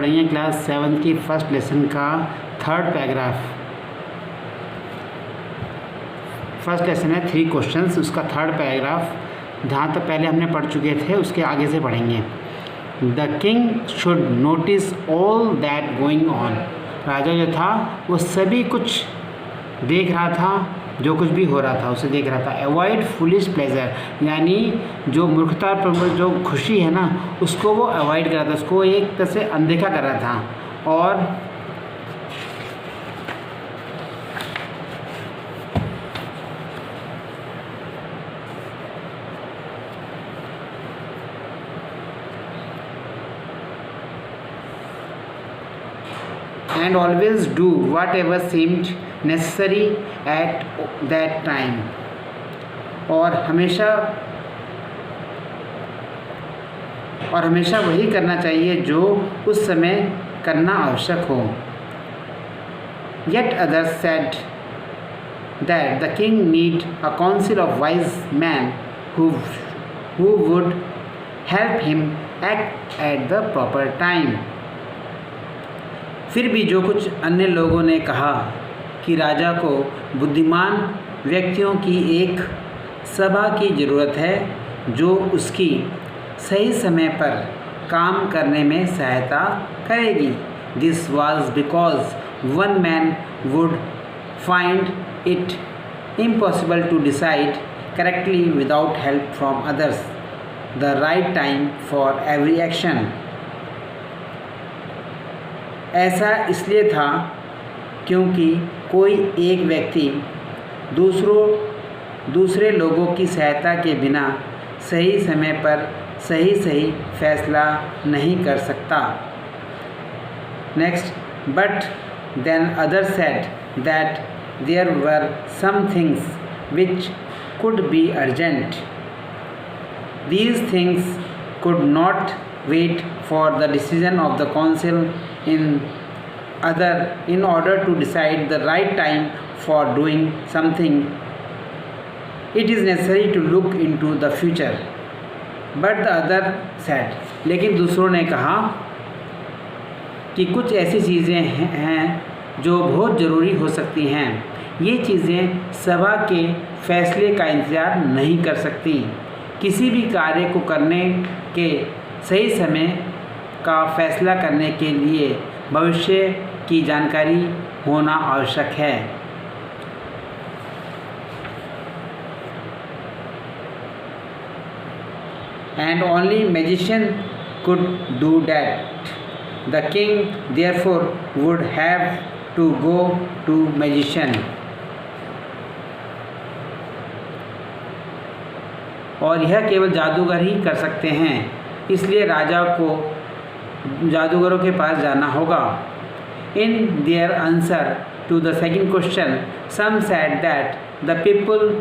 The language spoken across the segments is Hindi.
पढ़ेंगे क्लास 7 की फर्स्ट लेसन का थर्ड पैराग्राफ। फर्स्ट लेसन है 3 क्वेश्चंस, उसका थर्ड पैराग्राफ जहाँ तक पहले हमने पढ़ चुके थे उसके आगे से पढ़ेंगे। The king should notice all that going on. राजा जो था वो सभी कुछ देख रहा था, जो कुछ भी हो रहा था उसे देख रहा था। अवॉइड फुलिश प्लेजर, यानी जो मूर्खता पर जो खुशी है ना उसको वो अवॉइड कर रहा था, उसको एक तरह से अनदेखा कर रहा था। और and always do whatever seemed necessary at that time, और हमेशा वही करना चाहिए जो उस समय करना आवश्यक हो। Yet others said that the king need a council of wise men who would help him act at the proper time। फिर भी जो कुछ अन्य लोगों ने कहा कि राजा को बुद्धिमान व्यक्तियों की एक सभा की ज़रूरत है जो उसकी सही समय पर काम करने में सहायता करेगी। This was because one man would find it impossible to decide correctly without help from others the right time for every action. ऐसा इसलिए था क्योंकि कोई एक व्यक्ति दूसरे लोगों की सहायता के बिना सही समय पर सही फैसला नहीं कर सकता। Next, but then other said that there were some things which could be urgent. These things could not wait for the decision of the council in order to decide the right time for doing something. It is necessary to look into the future. But the other said, लेकिन दूसरों ने कहा कि कुछ ऐसी चीज़ें हैं जो बहुत ज़रूरी हो सकती हैं। ये चीज़ें सभा के फैसले का इंतज़ार नहीं कर सकती। किसी भी कार्य को करने के सही समय का फैसला करने के लिए भविष्य की जानकारी होना आवश्यक है। And only magician could do that. The king therefore would have to go to magician. और यह केवल जादूगर ही कर सकते हैं, इसलिए राजा को जादूगरों के पास जाना होगा। In their answer to the second question some said that the people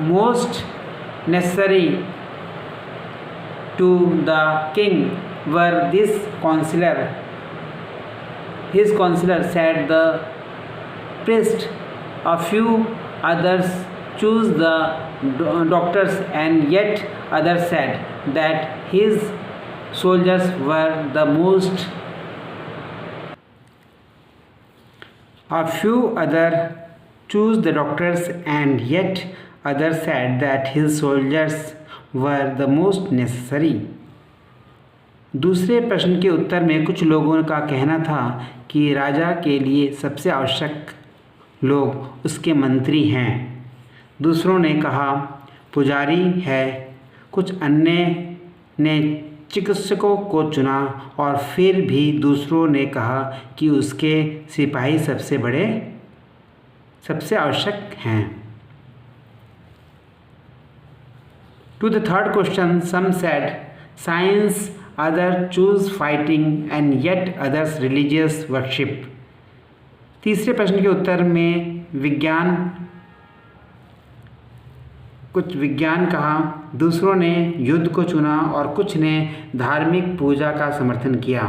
most necessary to the king were this counsellor. His counsellor said the priest. A few others choose the doctors, and yet others said that his soldiers were the most. A few others choose the doctors, and yet others said that his soldiers were the most necessary. दूसरे प्रश्न के उत्तर में कुछ लोगों का कहना था कि राजा के लिए सबसे आवश्यक लोग उसके मंत्री हैं। दूसरों ने कहा पुजारी है, कुछ अन्य ने चिकित्सकों को चुना, और फिर भी दूसरों ने कहा कि उसके सिपाही सबसे आवश्यक हैं। To the third question some said science, other choose fighting, and yet others religious worship. तीसरे प्रश्न के उत्तर में कुछ विज्ञान कहा, दूसरों ने युद्ध को चुना और कुछ ने धार्मिक पूजा का समर्थन किया।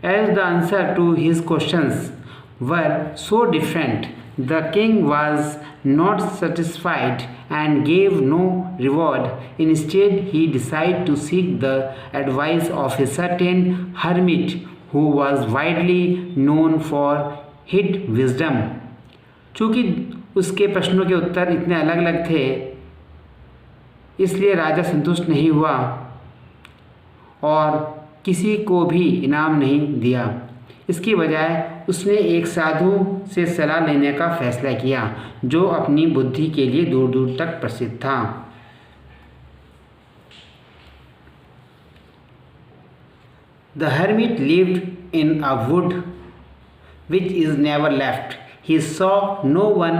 As the answer to his questions were so different The king was not satisfied and gave no reward. Instead, he decided to seek the advice of a certain hermit who was widely known for his wisdom. चूँकि उसके प्रश्नों के उत्तर इतने अलग अलग थे, इसलिए राजा संतुष्ट नहीं हुआ और किसी को भी इनाम नहीं दिया। इसकी बजाय उसने एक साधु से सलाह लेने का फैसला किया जो अपनी बुद्धि के लिए दूर दूर तक प्रसिद्ध था। The hermit lived in a wood which is never left. He saw no one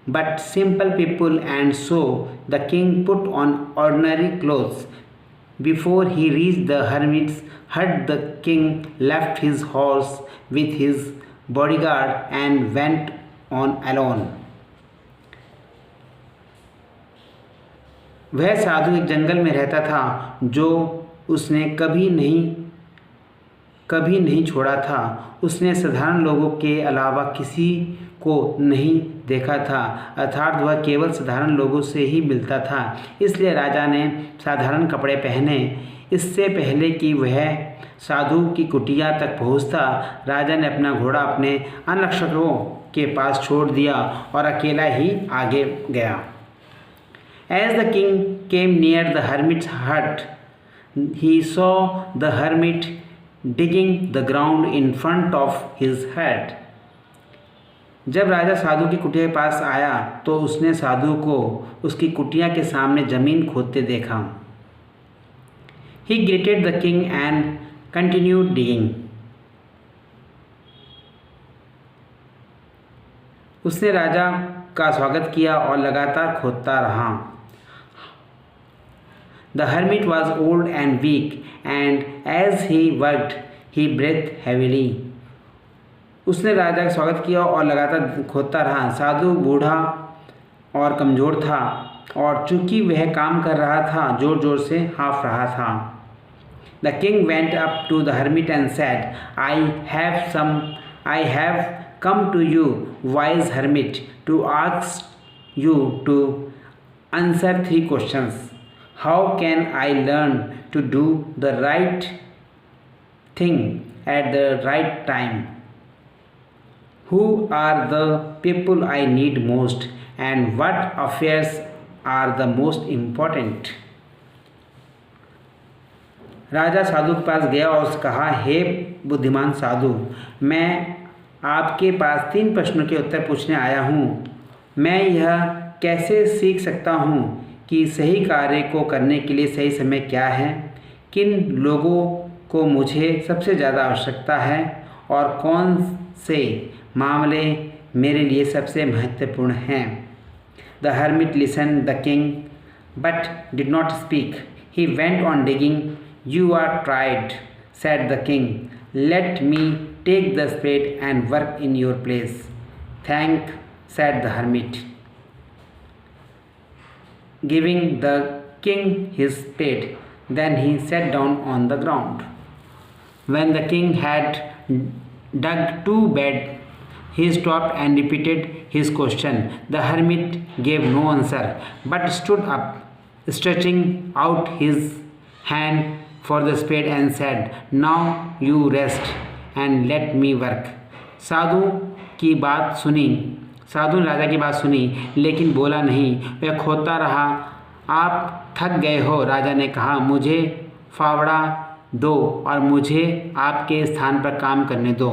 but simple people, and so the king put on ordinary clothes. Before he reached the hermit's hut, the king left his horse with his bodyguard and went on alone. वह साधु एक जंगल में रहता था जो उसने कभी नहीं छोड़ा था। उसने साधारण लोगों के अलावा किसी को नहीं देखा था, अर्थात वह केवल साधारण लोगों से ही मिलता था। इसलिए राजा ने साधारण कपड़े पहने। इससे पहले कि वह साधु की कुटिया तक पहुंचता, राजा ने अपना घोड़ा अपने अंगरक्षकों के पास छोड़ दिया और अकेला ही आगे गया। As the king came near the hermit's hut, he saw the hermit digging the ground in front of his hut. जब राजा साधु की कुटिया के पास आया तो उसने साधु को उसकी कुटिया के सामने जमीन खोदते देखा। He greeted the king and continued digging. उसने राजा का स्वागत किया और लगातार खोदता रहा। The hermit was old and weak, and as he worked, he breathed heavily. उसने राजा का स्वागत किया और लगातार खोदता रहा। साधु बूढ़ा और कमज़ोर था और चूंकि वह काम कर रहा था, जोर जोर से हाँफ रहा था। The king went up to the hermit and said, I have come to you, wise hermit, to ask you to answer 3 questions. How can I learn to do the right thing at the right time? Who are the people I need most, and what affairs are the most important? राजा साधु के पास गया और उसने कहा, हे बुद्धिमान साधु, मैं आपके पास 3 प्रश्नों के उत्तर पूछने आया हूँ। मैं यह कैसे सीख सकता हूँ कि सही कार्य को करने के लिए सही समय क्या है, किन लोगों को मुझे सबसे ज़्यादा आवश्यकता है और कौन से मामले मेरे लिए सबसे महत्वपूर्ण हैं। The hermit listened the king but did not speak. He went on digging. You are tried, said the king. Let me take the spade and work in your place. Thank, said the hermit, giving the king his spade. Then he sat down on the ground. When the king had dug 2 beds, he stopped and repeated his question. The hermit gave no answer, but stood up, stretching out his hand for the spade and said, Now you rest and let me work. साधु ने राजा की बात सुनी लेकिन बोला नहीं। वह खोदता रहा। आप थक गए हो, राजा ने कहा। मुझे फावड़ा दो और मुझे आपके स्थान पर काम करने दो।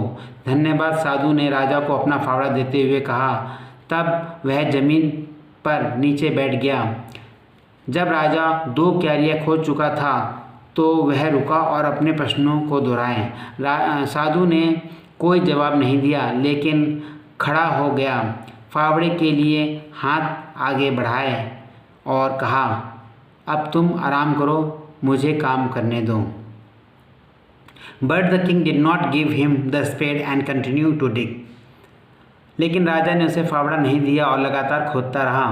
धन्यवाद, साधु ने राजा को अपना फावड़ा देते हुए कहा। तब वह जमीन पर नीचे बैठ गया। जब राजा 2 क्यारियाँ खोद चुका था तो वह रुका और अपने प्रश्नों को दोहराए। साधु ने कोई जवाब नहीं दिया लेकिन खड़ा हो गया, फावड़े के लिए हाथ आगे बढ़ाए और कहा, अब तुम आराम करो, मुझे काम करने दो। But the king did not give him the spade and continued to dig. लेकिन राजा ने उसे फावड़ा नहीं दिया और लगातार खोदता रहा।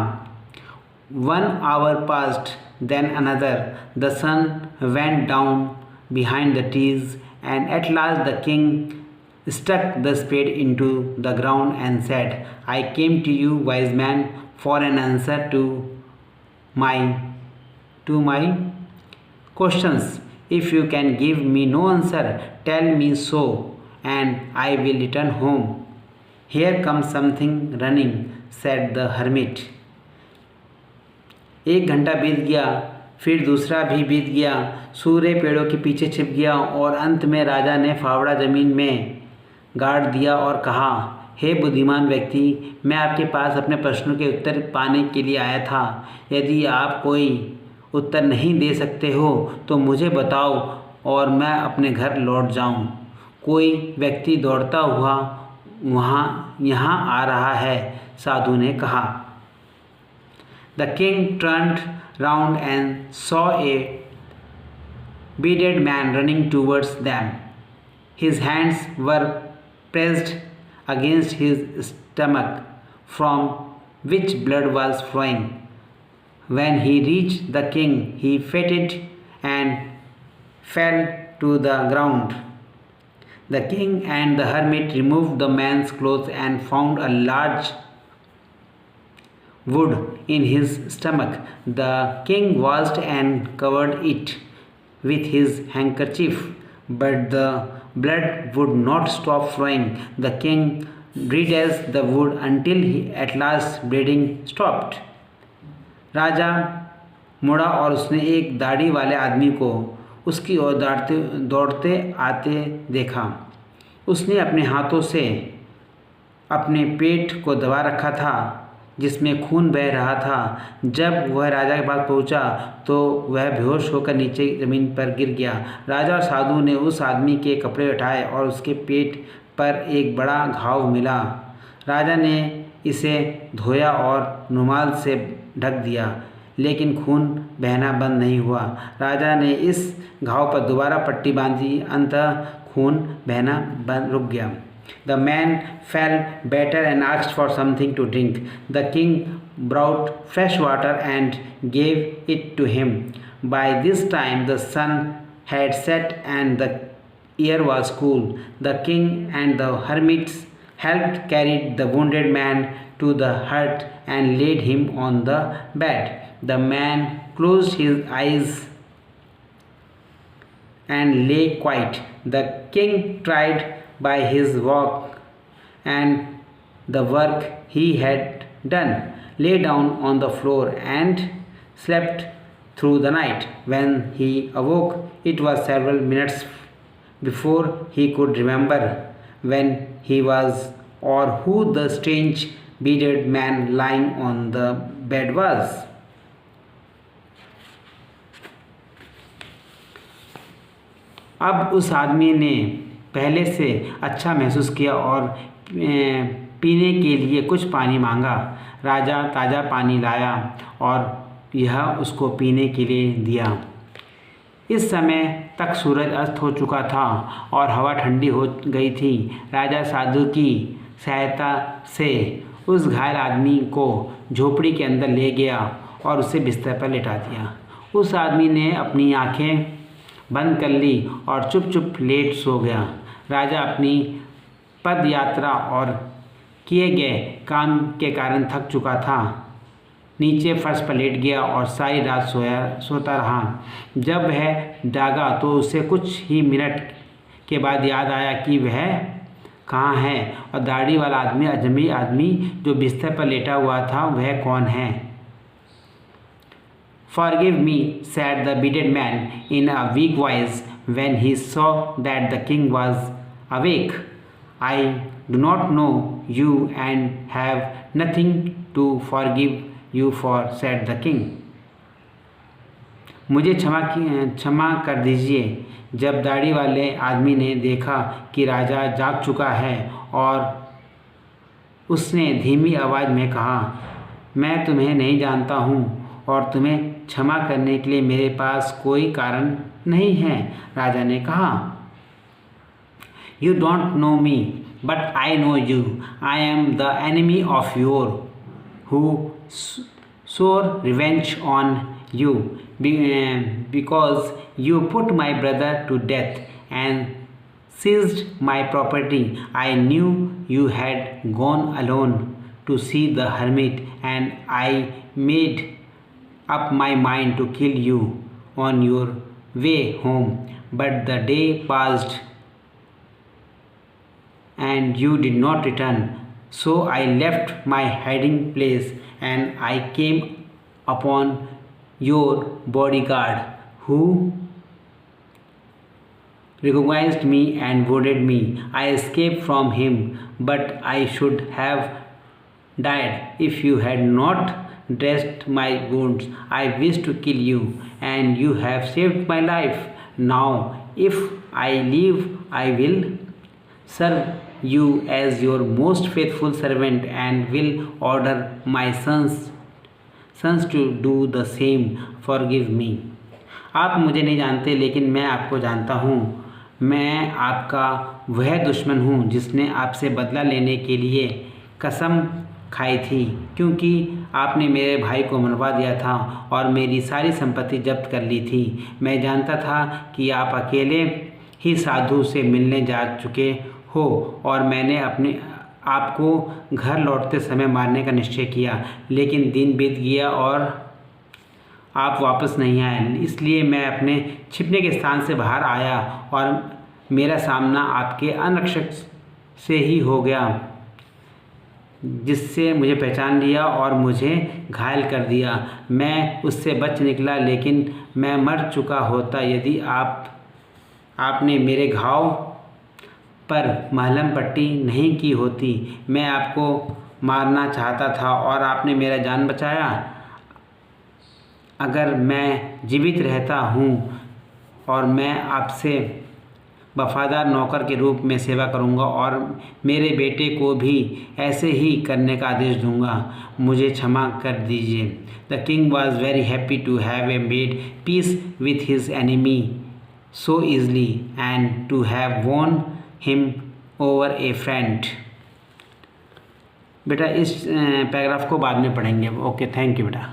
1 hour passed, then another. The sun went down behind the trees, and at last the king stuck the spade into the ground and said, I came to you, wise man, for an answer my my questions. If you can give me no answer, tell me so, and I will return home. Here comes something running, said the hermit. एक घंटा बीत गया, फिर दूसरा भी बीत गया, सूर्य पेड़ों के पीछे छिप गया और अंत में राजा ने फावड़ा ज़मीन में गाड़ दिया और कहा, हे बुद्धिमान व्यक्ति, मैं आपके पास अपने प्रश्नों के उत्तर पाने के लिए आया था। यदि आप कोई उत्तर नहीं दे सकते हो तो मुझे बताओ और मैं अपने घर लौट जाऊं। कोई व्यक्ति दौड़ता हुआ यहाँ आ रहा है, साधु ने कहा। The king turned round and saw a bearded man running towards them. His hands were pressed against his stomach, from which blood was flowing. When he reached the king, he fainted and fell to the ground. The king and the hermit removed the man's clothes and found a large wound in his stomach. The king washed and covered it with his handkerchief, but the blood would not stop flowing. The king redressed the wound until at last bleeding stopped. राजा मुड़ा और उसने एक दाढ़ी वाले आदमी को उसकी ओर दौड़ते आते देखा। उसने अपने हाथों से अपने पेट को दबा रखा था जिसमें खून बह रहा था। जब वह राजा के पास पहुंचा तो वह बेहोश होकर नीचे ज़मीन पर गिर गया। राजा और साधु ने उस आदमी के कपड़े उठाए और उसके पेट पर एक बड़ा घाव मिला। राजा ने इसे धोया और रुमाल से ढक दिया, लेकिन खून बहना बंद नहीं हुआ। राजा ने इस घाव पर दोबारा पट्टी बांधी, अंततः खून बहना बंद रुक गया। The man felt better and asked for something to drink. The king brought fresh water and gave it to him. By this time the sun had set and the air was cool. The king and the hermits helped carry the wounded man to the hut and laid him on the bed. The man closed his eyes and lay quiet. The king tried by his work and the work he had done, lay down on the floor and slept through the night. When he awoke, it was several minutes before he could remember when he was or who the strange bearded man lying on the bed was. अब उस आदमी ने पहले से अच्छा महसूस किया और पीने के लिए कुछ पानी मांगा। राजा ताज़ा पानी लाया और यह उसको पीने के लिए दिया। इस समय तक सूरज अस्त हो चुका था और हवा ठंडी हो गई थी। राजा साधु की सहायता से उस घायल आदमी को झोपड़ी के अंदर ले गया और उसे बिस्तर पर लेटा दिया। उस आदमी ने अपनी आंखें बंद कर ली और चुप चुप लेट सो गया। राजा अपनी पद यात्रा और किए गए काम के कारण थक चुका था। नीचे फर्श पर लेट गया और सारी रात सोता रहा। जब वह जागा तो उसे कुछ ही मिनट के बाद याद आया कि वह कहाँ है और दाढ़ी वाला आदमी, अजनबी आदमी जो बिस्तर पर लेटा हुआ था, वह कौन है। Forgive me, said the bearded man in a weak voice when he saw that the king was awake. I do not know you and have nothing to forgive you for, said the king. मुझे क्षमा कर दीजिए। जब दाढ़ी वाले आदमी ने देखा कि राजा जाग चुका है और उसने धीमी आवाज़ में कहा, मैं तुम्हें नहीं जानता हूँ और तुम्हें क्षमा करने के लिए मेरे पास कोई कारण नहीं है। राजा ने कहा, You don't know me, but I know you. I am the enemy of yours who swore revenge on you because you put my brother to death and seized my property. I knew you had gone alone to see the hermit, and I made up my mind to kill you on your way home. But the day passed and you did not return. So I left my hiding place and I came upon your bodyguard, who recognized me and wounded me. I escaped from him, but I should have died if you had not dressed my wounds. I wished to kill you, and you have saved my life. Now, if I live, I will serve you as your most faithful servant and will order my sons to do the same. Forgive me. आप मुझे नहीं जानते, लेकिन मैं आपको जानता हूँ। मैं आपका वह दुश्मन हूँ जिसने आपसे बदला लेने के लिए कसम खाई थी, क्योंकि आपने मेरे भाई को मरवा दिया था और मेरी सारी संपत्ति जब्त कर ली थी। मैं जानता था कि आप अकेले ही साधु से मिलने जा चुके हो और मैंने अपने आपको घर लौटते समय मारने का निश्चय किया, लेकिन दिन बीत गया और आप वापस नहीं आए। इसलिए मैं अपने छिपने के स्थान से बाहर आया और मेरा सामना आपके अंगरक्षक से ही हो गया, जिससे मुझे पहचान लिया और मुझे घायल कर दिया। मैं उससे बच निकला, लेकिन मैं मर चुका होता यदि आपने मेरे घाव पर मलहम पट्टी नहीं की होती। मैं आपको मारना चाहता था और आपने मेरा जान बचाया। अगर मैं जीवित रहता हूँ और मैं आपसे वफादार नौकर के रूप में सेवा करूँगा और मेरे बेटे को भी ऐसे ही करने का आदेश दूँगा। मुझे क्षमा कर दीजिए। The king was very happy to have a made peace with his enemy so easily and to have won him over a friend. बेटा इस पैराग्राफ को बाद में पढ़ेंगे। ओके, थैंक यू बेटा।